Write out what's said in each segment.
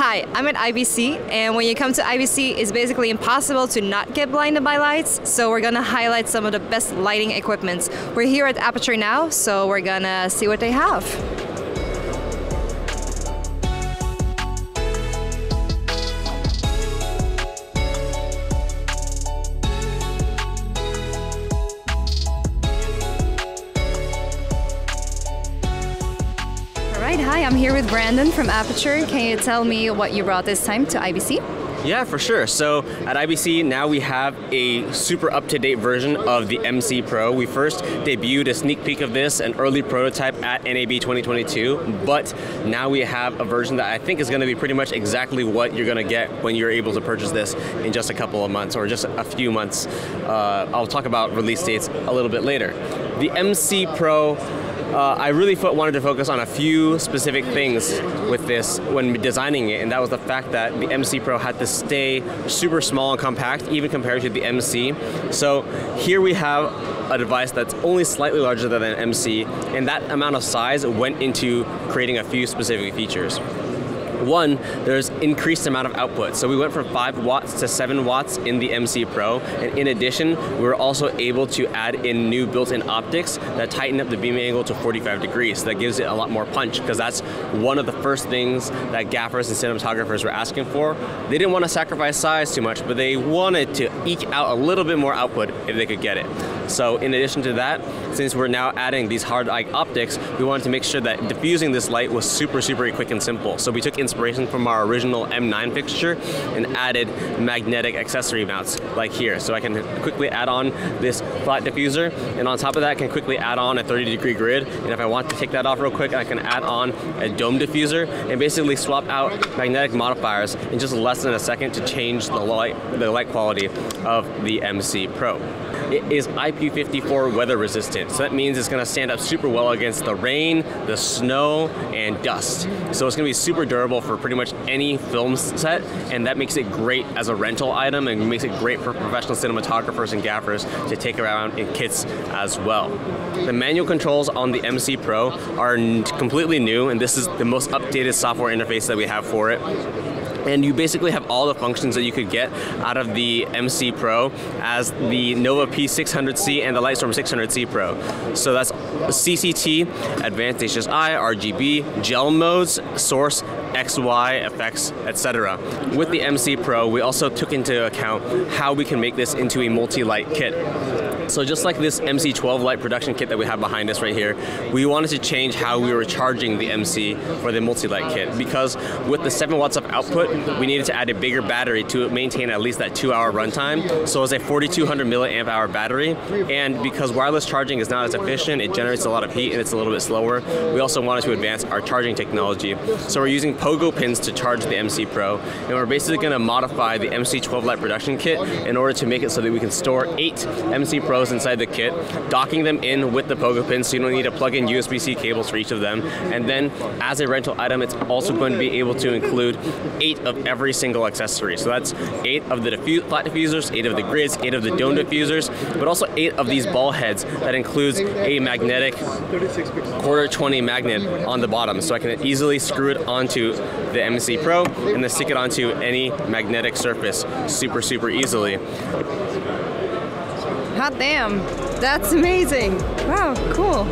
Hi, I'm at IBC, and when you come to IBC, it's basically impossible to not get blinded by lights, so we're gonna highlight some of the best lighting equipments. We're here at Aputure now, so we're gonna see what they have. Hi, I'm here with Brandon from Aputure. Can you tell me what you brought this time to IBC? Yeah, for sure. So at IBC now we have a super up-to-date version of the MC Pro. We first debuted a sneak peek of this, an early prototype at NAB 2022, but now we have a version that I think is going to be pretty much exactly what you're going to get when you're able to purchase this in just a couple of months or just a few months. I'll talk about release dates a little bit later. The MC Pro, I really wanted to focus on a few specific things with this when designing it, and that was the fact that the MC Pro had to stay super small and compact, even compared to the MC. So here we have a device that's only slightly larger than an MC, and that amount of size went into creating a few specific features. One, there's increased amount of output. So we went from 5 watts to 7 watts in the MC Pro. And in addition, we were also able to add in new built-in optics that tighten up the beam angle to 45 degrees. So that gives it a lot more punch, because that's one of the first things that gaffers and cinematographers were asking for. They didn't want to sacrifice size too much, but they wanted to eke out a little bit more output if they could get it. So in addition to that, since we're now adding these hard eye optics, we wanted to make sure that diffusing this light was super quick and simple. So we took inspiration from our original M9 fixture and added magnetic accessory mounts like here. So I can quickly add on this flat diffuser, and on top of that I can quickly add on a 30-degree grid, and if I want to take that off real quick, I can add on a dome diffuser and basically swap out magnetic modifiers in just less than a second to change the light quality of the MC Pro. It is IP54 weather resistant, so that means it's going to stand up super well against the rain, the snow, and dust. So it's going to be super durable for pretty much any film set, and that makes it great as a rental item and makes it great for professional cinematographers and gaffers to take around in kits as well. The manual controls on the MC Pro are completely new, and this is the most updated software interface that we have for it. And you basically have all the functions that you could get out of the MC Pro as the Nova P600C and the Lightstorm 600C Pro. So that's CCT, Advanced HSI, RGB, gel modes, source, XY, effects, etc. With the MC Pro, we also took into account how we can make this into a multi-light kit. So just like this MC12 light production kit that we have behind us right here, we wanted to change how we were charging the MC for the multi-light kit, because with the 7 watts of output, we needed to add a bigger battery to maintain at least that 2-hour runtime. So it's a 4200 milliamp hour battery, and because wireless charging is not as efficient, it generates a lot of heat and it's a little bit slower, we also wanted to advance our charging technology. So we're using pogo pins to charge the MC Pro, and we're basically going to modify the MC12 light production kit in order to make it so that we can store 8 MC Pros inside the kit, docking them in with the pogo pins, so you don't need to plug in USB-C cables for each of them. And then as a rental item, it's also going to be able to include 8 of every single accessory. So that's 8 of the flat diffusers, 8 of the grids, 8 of the dome diffusers, but also 8 of these ball heads. That includes a magnetic /20 magnet on the bottom, so I can easily screw it onto the MC Pro and then stick it onto any magnetic surface super easily. Hot damn, that's amazing. Wow, cool.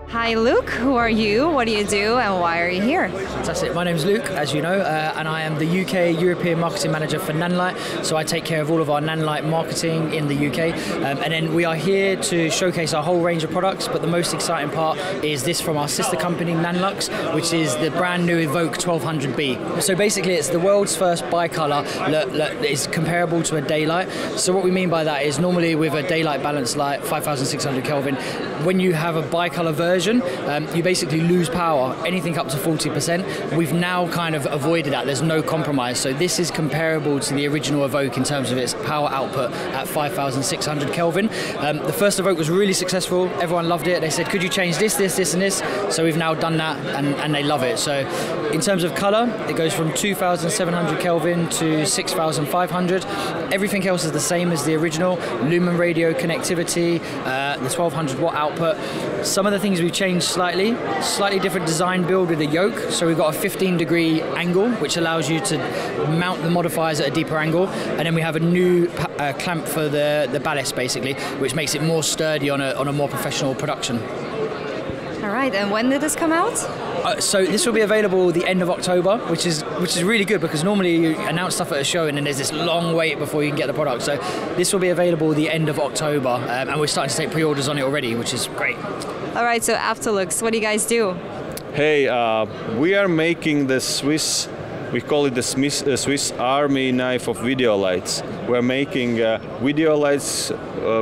Hi Luke, who are you, what do you do, and why are you here? Fantastic, my name's Luke, as you know, and I am the UK European Marketing Manager for Nanlite, so I take care of all of our Nanlite marketing in the UK, and then we are here to showcase our whole range of products, but the most exciting part is this from our sister company Nanlux, which is the brand new Evoke 1200B. So basically it's the world's first bicolor that is comparable to a daylight. So what we mean by that is normally with a daylight balance light, 5600 Kelvin, when you have a bicolor version, lighting, you basically lose power, anything up to 40%. We've now kind of avoided that. There's no compromise. So this is comparable to the original Evoke in terms of its power output at 5,600 Kelvin. The first Evoke was really successful. Everyone loved it. They said, could you change this, this, this, and this? So we've now done that, and they love it. So in terms of color, it goes from 2,700 Kelvin to 6,500. Everything else is the same as the original. Lumen radio connectivity, the 1,200 watt output. Some of the things we've changed slightly different design build with the yoke. So we've got a 15-degree angle, which allows you to mount the modifiers at a deeper angle. And then we have a new clamp for the ballast, basically, which makes it more sturdy on a more professional production. All right, and when did this come out? So this will be available the end of October, which is really good, because normally you announce stuff at a show and then there's this long wait before you can get the product. So this will be available the end of October, and we're starting to take pre-orders on it already, which is great. All right, so Aptolux, what do you guys do? Hey, we are making the Swiss, we call it the Swiss Army knife of video lights. We're making video lights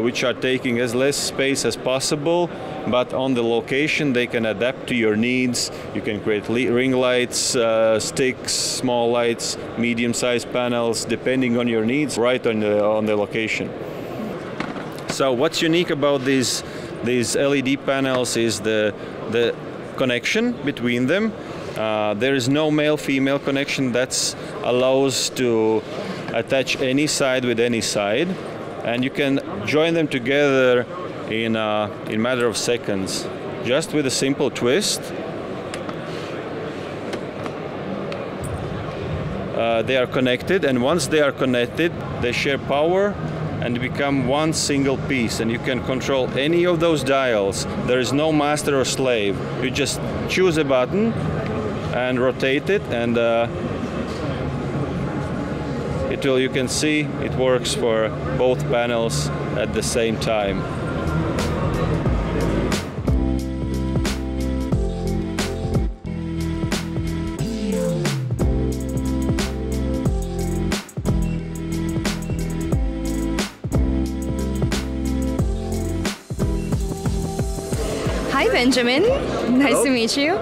which are taking as less space as possible, but on the location they can adapt to your needs. You can create ring lights, sticks, small lights, medium-sized panels, depending on your needs, right on the location. So what's unique about these LED panels is the connection between them. There is no male-female connection that allows to attach any side with any side, and you can join them together in a matter of seconds, just with a simple twist. They are connected, and once they are connected, they share power and become one single piece, and you can control any of those dials. There is no master or slave. You just choose a button and rotate it, and you can see it works for both panels at the same time. Hi Benjamin, nice to meet you.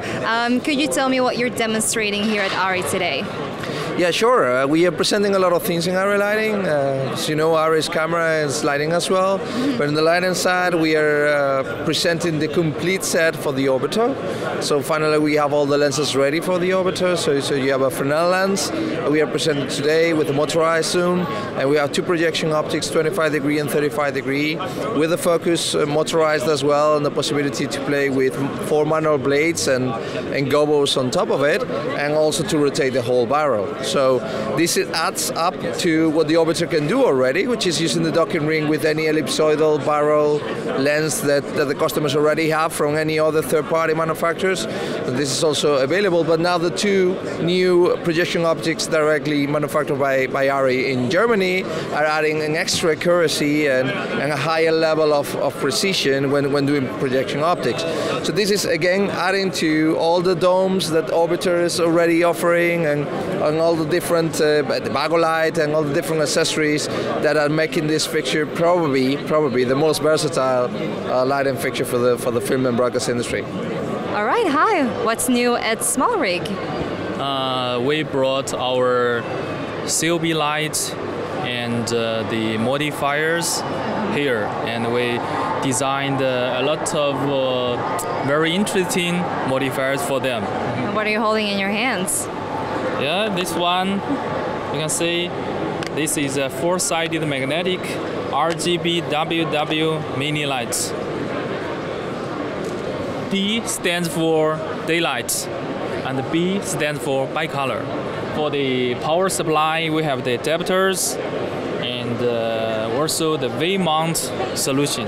Could you tell me what you're demonstrating here at ARRI today? Yeah, sure. We are presenting a lot of things in ARRI lighting. As you know, ARRI's camera is lighting as well. But on the lighting side, we are presenting the complete set for the Orbiter. So finally, we have all the lenses ready for the Orbiter. So you have a Fresnel lens. We are presenting today with a motorized zoom. And we have two projection optics, 25-degree and 35-degree, with the focus motorized as well, and the possibility to play with 4 manual blades and gobos on top of it, and also to rotate the whole barrel. So this adds up to what the Orbiter can do already, which is using the docking ring with any ellipsoidal barrel lens that the customers already have from any other third-party manufacturers. And this is also available, but now the two new projection optics directly manufactured by ARRI in Germany are adding an extra accuracy and a higher level of precision when doing projection optics. So this is again adding to all the domes that Orbiter is already offering, and all the different the Bagolight and all the different accessories that are making this fixture probably the most versatile lighting fixture for the film and broadcast industry. All right, hi. What's new at SmallRig? We brought our COB light and the modifiers here, and we designed a lot of very interesting modifiers for them. What are you holding in your hands? Yeah, this one, you can see, this is a 4-sided magnetic RGB WW mini light. D stands for daylight, and B stands for bicolor. For the power supply, we have the adapters and also the V-mount solution.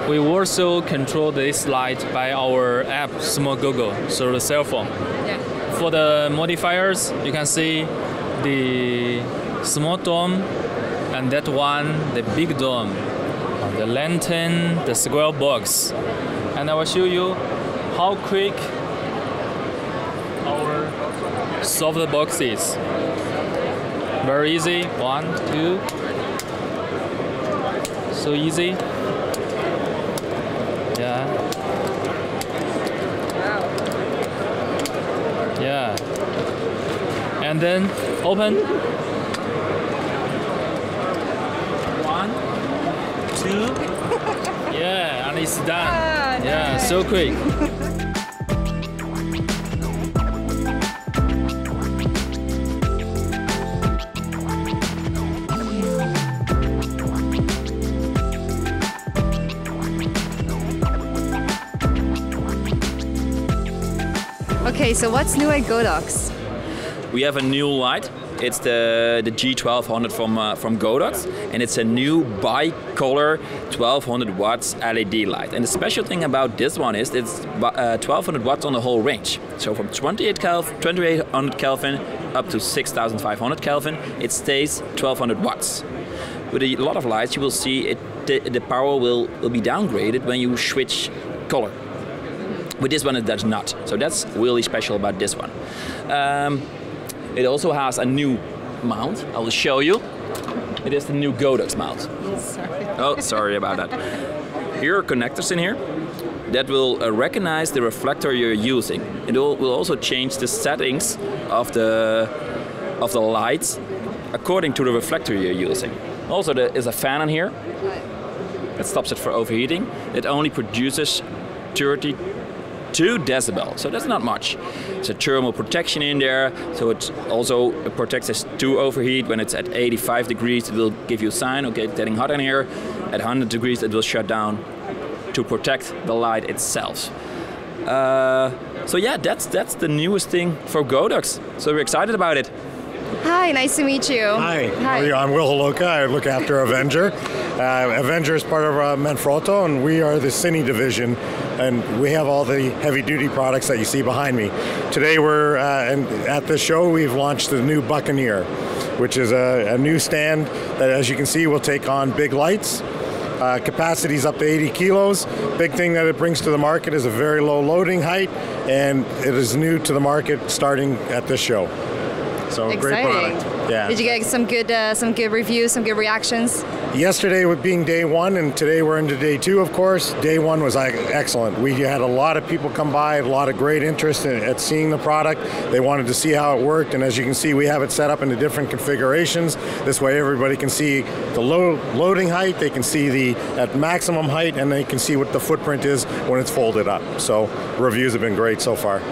We also control this light by our app, SmallRigGlobal, so the cell phone. Yeah. For the modifiers, you can see the small dome, and that one, the big dome, the lantern, the square box. And I will show you how quick our soft box is. Very easy. 1, 2. So easy. Yeah. and then open. 1, 2. Yeah, and it's done. Ah, Yeah, nice. so quick. Okay, so what's new at Godox? We have a new light. It's the G1200 from Godox, and it's a new bi-color 1200 watts LED light. And the special thing about this one is it's 1200 watts on the whole range. So from 2800 Kelvin up to 6500 Kelvin, it stays 1200 watts. With a lot of lights, you will see the power will be downgraded when you switch color. With this one, it does not. So that's really special about this one. It also has a new mount. I will show you. It is the new Godox mount. Sorry. Oh, sorry about that. Here are connectors in here that will recognize the reflector you're using. It will also change the settings of the lights according to the reflector you're using. Also, there is a fan in here that stops it from overheating. It only produces 32 decibel, so that's not much. It's a thermal protection in there, so it also protects us to overheat. When it's at 85 degrees, it will give you a sign, okay, it's getting hot in here. At 100 degrees, it will shut down to protect the light itself. So yeah, that's the newest thing for Godox. So we're excited about it. Hi, nice to meet you. Hi. I'm Will Holoka. I look after Avenger. Avenger is part of Manfrotto, and we are the Cine division, and we have all the heavy-duty products that you see behind me. Today we're at the show. We've launched the new Buccaneer, which is a new stand that, as you can see, will take on big lights. Capacity is up to 80 kilos. Big thing that it brings to the market is a very low loading height, and it is new to the market starting at this show. So great product. Yeah. Did you get some good reviews, some good reactions? Yesterday with being day one, and today we're into day two, of course. Day one was excellent. We had a lot of people come by, a lot of great interest at seeing the product. They wanted to see how it worked, and as you can see, we have it set up into different configurations. This way everybody can see the loading height, they can see at maximum height, and they can see what the footprint is when it's folded up. So reviews have been great so far.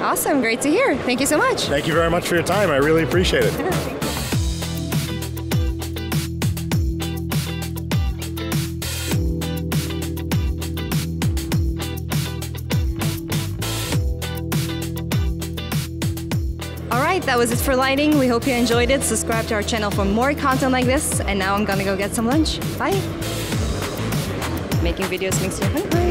Awesome, great to hear. Thank you so much. Thank you very much for your time. I really appreciate it. All right, that was it for lighting. We hope you enjoyed it. Subscribe to our channel for more content like this. And now I'm gonna go get some lunch. Bye. Making videos makes you hungry.